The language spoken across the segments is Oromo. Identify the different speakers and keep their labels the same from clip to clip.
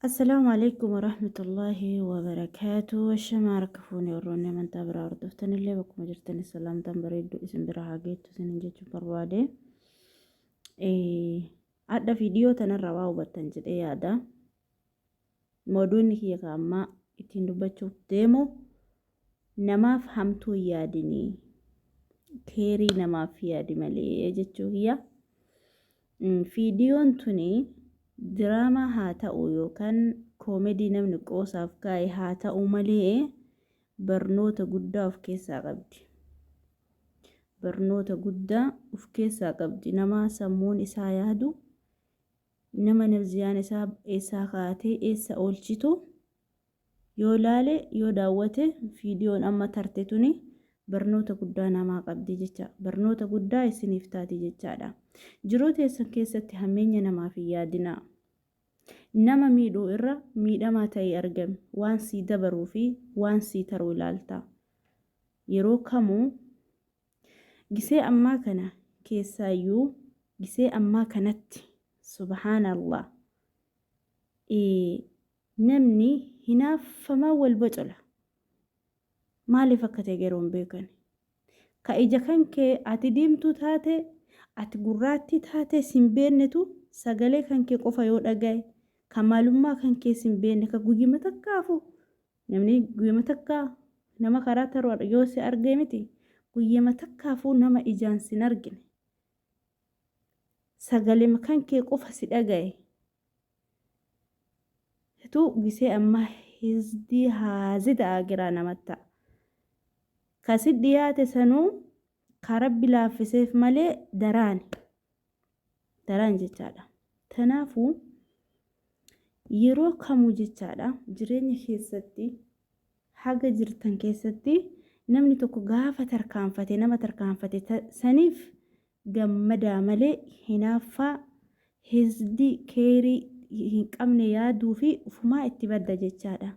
Speaker 1: السلام عليكم ورحمة الله وبركاته. الشمع ركفوني وروني من تابرا وردفتن اللي بكم جرتني السلام تنبريدو اسم براها جيتو سننجيتو بربادي عدا فيديو تنروا وبتنجد عدا موضوعني هي كاما اتين دبچو ديمو نما فهمتو يادني كيري نما في يادي مالي جتشو هي فيديو انتوني دراما هاتا يوكان كوميدي نمني قوساف كاي هاتا مالي برنوتا قدا of keessaa qabdi. Barnoota guddaa of keessaa qabdi. Nama sammuun isaa yaadu, nama nafsiyaan isaa eessaa kaatee eessa oolchitu yoo laale yoo daawwate fiidiyoon amma tarte tuni barnoota guddaa namaa qabdi jecha. Barnoota guddaa isiniif taati jechaadha. Jiruu teessan keessatti hammeenya namaaf hin yaadinaa. Nama miidhuu irra miidhamaa ta'ee argame waan sii dabaruu fi waan sii taruu ilaalta. Yeroo kamuu gisee ammaa kana keessaayyuu gisee ammaa kanatti subhaanallah namni hinaafamaa wal bocola. Maaliif akka ta'e garuu hin beekan. Ka ija kan kee ati diimtuu taate ati gurraattii taate sin beeknetu sagalee kan kee qofa yoo dhagaye kamaalummaa kan kee sin beekne ka guyyuma takkaafu namni guyyuma takkaa nama karaa taruu yoo si argee miti guyyuma takkaafu nama ijaan sin argine sagalee kan kee qofa si dhagaye tu gisee amma hizdi haazida agiraa namatta kasi dhiyaate sanuu karabbi laaffiseef malee daraan jechaadha. Tanaafuu yeroo kamuu jechaadha jireenya keessatti haga jirtan keessatti namni tokko gaafa tarkaanfate nama tarkaanfate saniif gammadaa malee hinaaffaa hizdi keerii hin qabne yaaduu fi ufumaa itti badda jechaadha.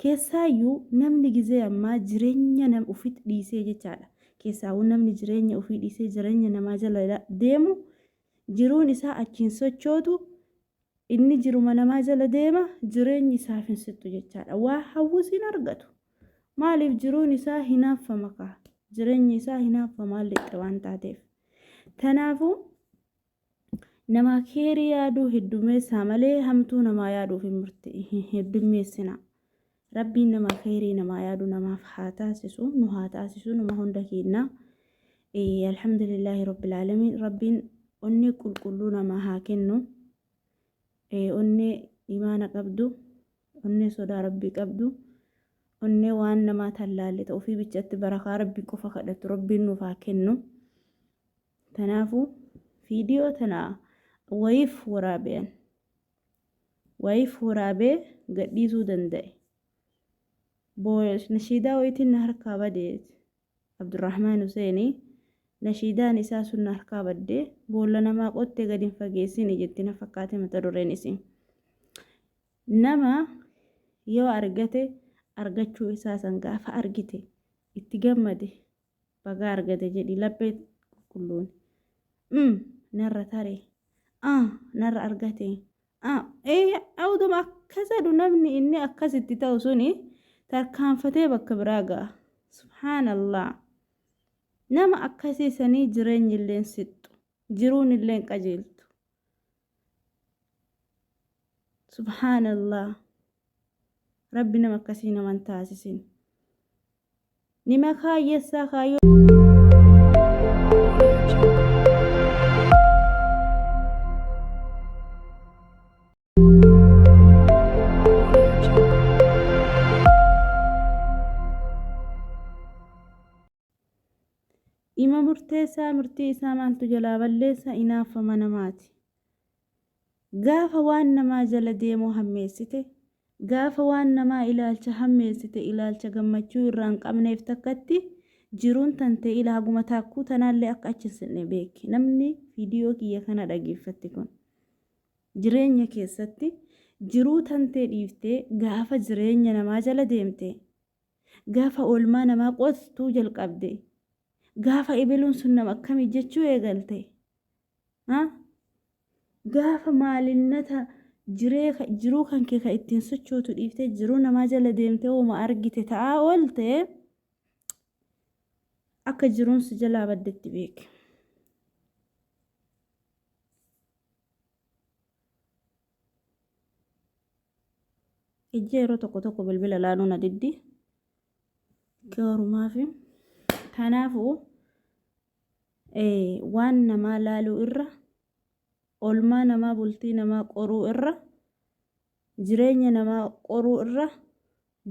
Speaker 1: Keessaayyuu namni gizee ammaa jireenya nama ufit dhiisee jechaadha. Keessaawuu namni jireenya ufii dhiisee jireenya namaa jala deemu jiruun isaa achiin sochootu inni jiruma namaa jala deema jireenyi isaaf hin sittu jechaadha. Waa hawwisiin argatu. Maaliif jiruun isaa hinaaffama kaa jireenyi isaa hinaaffamaa lixxe waan taateef. Tanaafuu nama keerii yaaduu heddumeessaa malee hamtuu namaa yaaduuf hin heddummeessina. Rabbiin nama khairii nama yaadu namaaf haa taasisu nu haa taasisu nama hunda keenya. Alhamdulillahi rabbil alamin. Rabbiin onni qulqulluu nama haa kennu. Onni imaana qabdu, onni sodaa rabbii qabdu, onni waan nama tallaalle ta'uu fi bichatti barakaa rabbii qofa kadhatu rabbiin nuuf haa kennu. Tanaafuu fiidiyoo tana wayiif waraabee gadhiisuu danda'e. Nashiidaa wayitiin na harkaa badee Abdurrahmaan Huseeni nashiidaan isaa sun na harkaa baddee boolla namaa qottee gadi hin fageessine jetti na fakkaate mata dureen isii. Nama yoo argate argachuu isaa san gaafa argite itti gammade baga argate jedhi laphee qulqulluun. Narra tare narra argate awduma akkasadhu namni inni akkasitti ta'u suni tarkaanfatee bakka biraa ga'a. Subhaanallah. Nama akkasiisanii jireenyi illeen sittu jiruun illeen qajeeltu. Subhaanallah. Rabbi nama akkasii naman taasisin. Nima kaayessaa kaayoo ima murteessaa murtii isaa maaltu jalaa balleessa inaaffama namaati. Gaafa waan namaa jala deemuu hammeessite gaafa waan namaa ilaalcha hammeessite ilaalcha gammachuu irraan qabneef takkatti jiruun tante ilaaguma taakkuu tanaallee akka achisne beeki. Namni fiidiyoo kiyya kana dhageeffatti kun jireenya keessatti jiruu tantee dhiiftee gaafa jireenya namaa jala deemte gaafa oolmaa namaa qottuu jalqabde gaafa ibiluun sun nama akkamii jechuu eegalte gaafa maalinnata jiruu kan kee ka ittiin sochootu dhiiftee jiruu namaa jala deemtee hooma argite ta'aa oolte akka jiruun si jalaa baddetti beeki. Ijji yeroo tokko bilbila laaluu na diddi. Gaarumaafi kanaafuu waan namaa laaluu irra olmaa namaa bultii namaa qoruu irra jireenya namaa qoruu irra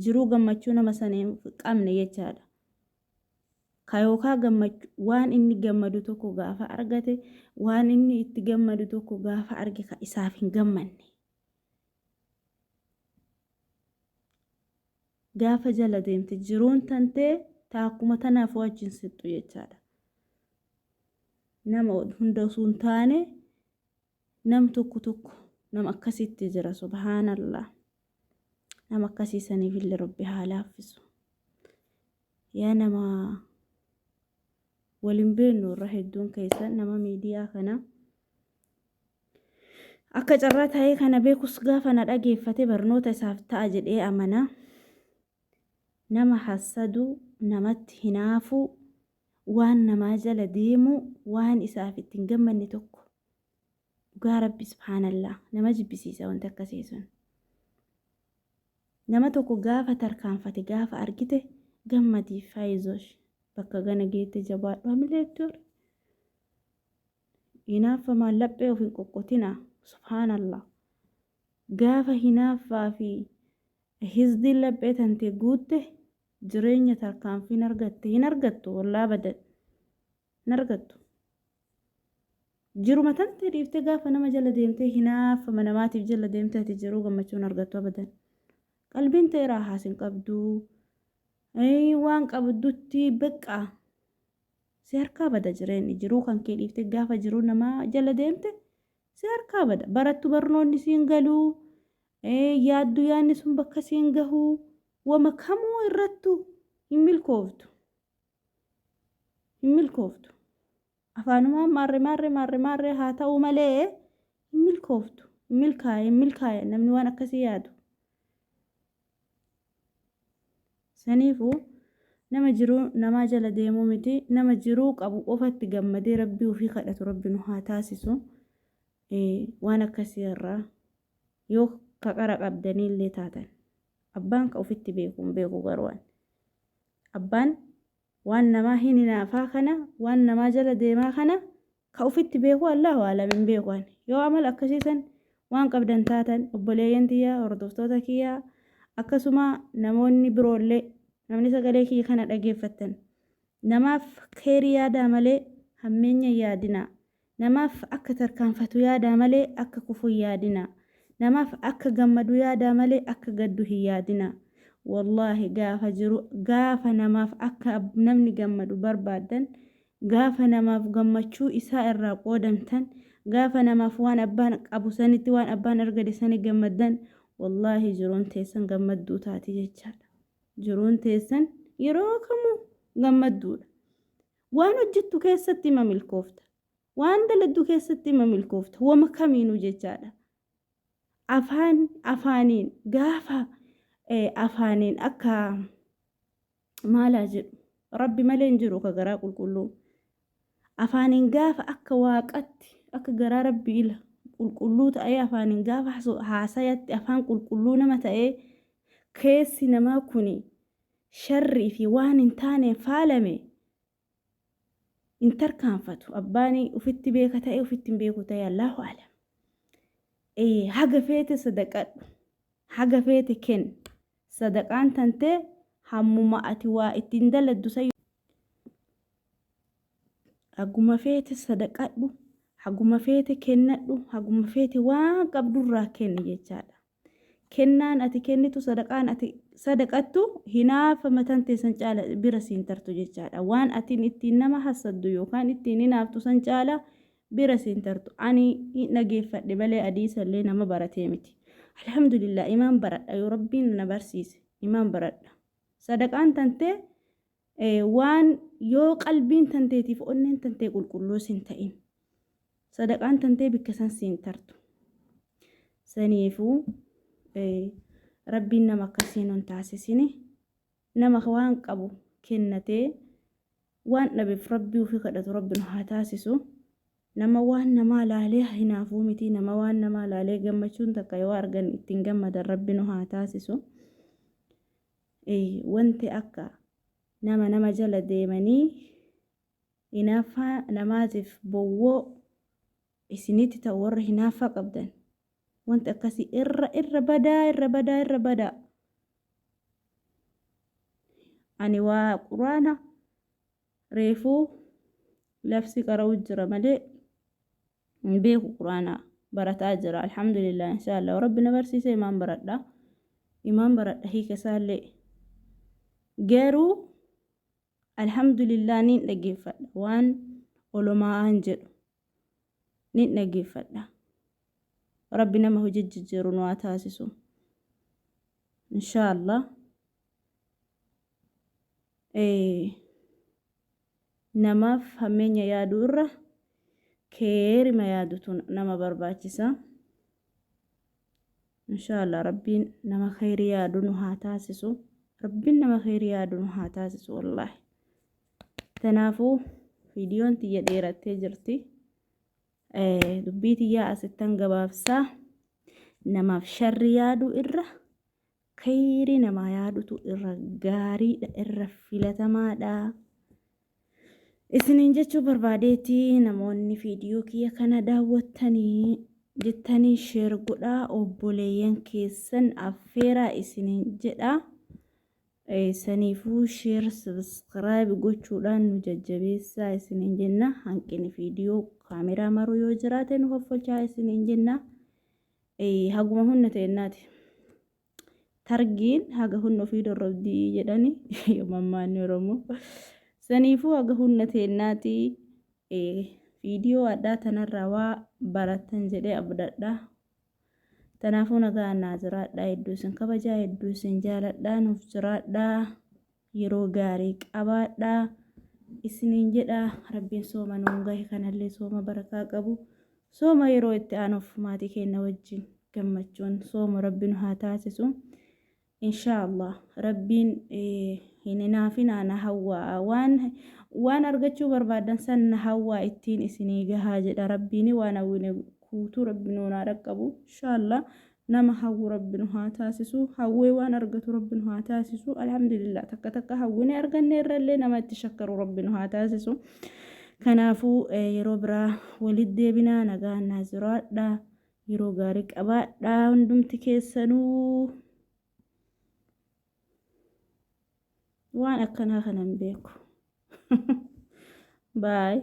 Speaker 1: jiruu gammachuu nama sanii qabne jechaadha. Kayookaa gammachuu waan inni gammadu tokko gaafa argate waan inni itti gammadu tokko gaafa arge ka isaaf hin gammanne. Gaafa jala deemte jiruun tantee taakuma tanaaf wajjin sixxu jechaadha. Nama hunda osoo hin taane nam tokko nama akkasitti jira subhaanallah. Nama akkasiisaniif illee Rabbi haa laaffisu. Yaa nama waliin beeknu irra hedduun keessan nama miidiyaa kana akka carraa ta'ee kana beekus gaafa na dhageeffate barnoota isaaf ta'a jedhee amana. Nama hasadu namatti hinaafu waan namaa jala deemu waan isaaf ittiin gammanne tokko dhugaa Rabbi subhaanallah nama jibbisiisa wanti akkasii sun. Nama tokko gaafa tarkaanfate gaafa argite gammadii faayizosh bakka gana geette jabaadhu hamileettur. Hinaafa maallaphee of hin qoqqotina subhaanallah. Gaafa hinaaffaa fi hizdiin laphee tante guutte jireenya tarkaanfiin argatte hin argattu wallaa badan hin argattu. Jiruma tante dhiiftee gaafa nama jala deemtee hinaaffama namaatiif jala deemtee ati jiruu gammachuun argattu abadan. Qalbiin ta'e raahaas hin qabdu. Waan qabdutti beqqaa si harkaa bada jireenyi jiruu kan kee dhiiftee gaafa jiruu namaa jala deemte si harkaa bada. Barattu barnoonni siin galuu yaaddu yaanni sun bakka siin gahuu wama kamuu irrattu hin milkooftu. Afaanumaan maarre haa ta'u malee hin milkooftu. Hin milkaa'e namni waan akkasii yaadu. Saniifuu nama jiruu namaa jala deemuu miti nama jiruu qabu qofatti gammadee Rabbii ofii kadhatu Rabbi nu haa taasisu. Waan akkasii irraa yoo kaqara qabdanii illee taatan abbaan ka ofitti beeku garwaan abbaan waan namaa hin hinaafaa kana waan namaa jala deemaa kana ka ofitti beeku Allahu a'lam beekuan. Yoo amal akkasiisan waan qabdan taatan obboleeyyan tiyyaa hordoftoota kiyyaa akkasuma namoonni biroollee namni sagalee kiyya kana dhageeffatan namaaf khayrii yaadaa malee hammeenya yaadina. Namaaf akka tarkaanfatu yaadaa malee akka kufu yaadina. Namaaf akka gammadu yaadaa malee akka gaddu hin yaadina. Wallaahi gaafa namaaf akka namni gammadu barbaadan gaafa namaaf gammachuu isaa irraa qoodamtan gaafa namaaf waan abbaan qabu sanitti waan abbaan argate sani gammaddan wallaahi jiruun teessan gammadduu taati jechaadha. Jiruun teessan yeroo kamuu gammadduudha. Waan hojjettu keessatti ima milkoofta. Waan daladdu keessatti ima milkoofta. Wama kamiinuu jechaadha. Afaaniin gaafa afaaniin akka maalaa jedhu Rabbi malee hin jiru ka garaa qulqulluu. Afaaniin gaafa akka waaqatti akka garaa Rabbi ila qulqulluu ta'ee afaaniin gaafa haasayatti afaan qulqulluu nama ta'ee keessi namaa kuni sharrii fi waan hin taane faalame in tarkaanfatu. Abbaanii ufitti beeka ta'e ufitti hin beeku ta'e Allahu a'lam. Haga feete sadaqadhu haga feete kenn sadaqaan tantee hammuma ati waa ittiin daladdu sayyu haguma feete sadaqadhu haguma feete kennadhu haguma feete waan qabdurraa kenni jechaadha. Kennaan ati kennitu sadaqaan ati sadaqattu hinaafa matan teessan caala bira siin tartu jechaadha. Waan atiin ittiin nama hasaddu yookaan ittiin hinaaftu san caala bira siin tartu. Ani dhageeffadhe malee hadiisallee nama baratee miti. Alhamdulillah imaan baradha yoo Rabbiin na barsiise imaan baradha. Sadaqaan tantee waan yoo qalbiin tanteetiif onneen tantee qulqulluu siin ta'in sadaqaan tantee bikka san siin tartu. saniifuu rabbiin nama akkasiin hin taasisini nama waan qabu kennatee waan dhabeef rabbii ofii kadhatu rabbi nu haa taasisu nama waan namaa laalee hinaafuu miti nama waan namaa laalee gammachuun takka yoo argan ittiin gammadan rabbi nu haa taasisu wanti akka nama jala deemanii hinaaffaa namaatiif bowwoo isinitti ta'u warra hinaaffaa qabdan wanti akkasii irra badaa ani waa quraana reefuu lafsi qara'u jira malee beeku quraana barataa jira alhamdulillah inshallah rabbi na barsiise imaan baradha hiika isaallee garuu alhamdulillah nin dhageeffadha waan olumaan jedhu nin dhageeffadha rabbi nama hojii jijjiiru nu haa taasisu inshallah namaaf hammeenya yaaduu irra keerima yaadutu nama barbaachisa inshallah rabbiin nama khayri yaadu nu haa taasisu rabbiin nama khayri yaadu nu haa taasisu wallahi tanaafuu viidiyoon tiyya dheerattee jirti dubbii tiyyaa asittan gabaabsaa namaaf sharri yaadu irra khayri nama yaadutu irra gaariidha irra filatamaadha isiniin jechuu barbaadeeti namoonni viidiyoo kiyya kana daawwattanii jettanii sheer godhaa obboleeyyan keessan affeeraa isiniin jedha saniifuu sheer subscribe gochuudhaan nu jajjabeessaa isiniin jenna hanqini viidiyoo kaameraa maruu yoo jiraate nu hoffolchaa isiniin jenna haguma hunna ta'ennaati targiin haga hunna ofii dorrobdii jedhani mammaanni oromoo saniifuu haga hunna ta'ennaati viidiyoo addaa tanarraa waa baratan jedhee abdadha tanaafuu nagaa naa jiraadha hedduu isin kabajaa hedduu isin jaaladha nuuf jiraadha yeroo gaarii qabaadha isiniin jedha rabbiin sooma nuun gahe kanallee sooma barakaa qabu sooma yeroo itti aanuuf maatii keenya wajjin gammachuun sooma rabbiin haa taasisu inshallah rabbiin hininaafina na hawwaa waan argachuu barbaadan san na hawwaa ittiin isinii gahaa jedha rabbiin waan hawwine kuutuu rabbiin nuunaa dhaqqabu inshallah nama hawwu rabbiin haa taasisu hawwee waan argatu rabbiin haa taasisu alhamdulillah takka hawwine arganne irrallee nama itti shakkaru rabbiin haa taasisu kanaafuu yeroo biraa walitti deebinaa nagaa naa jiraadha yeroo gaarii qabaadha hundumti keessanuu waan akkanaa kanan beeku bye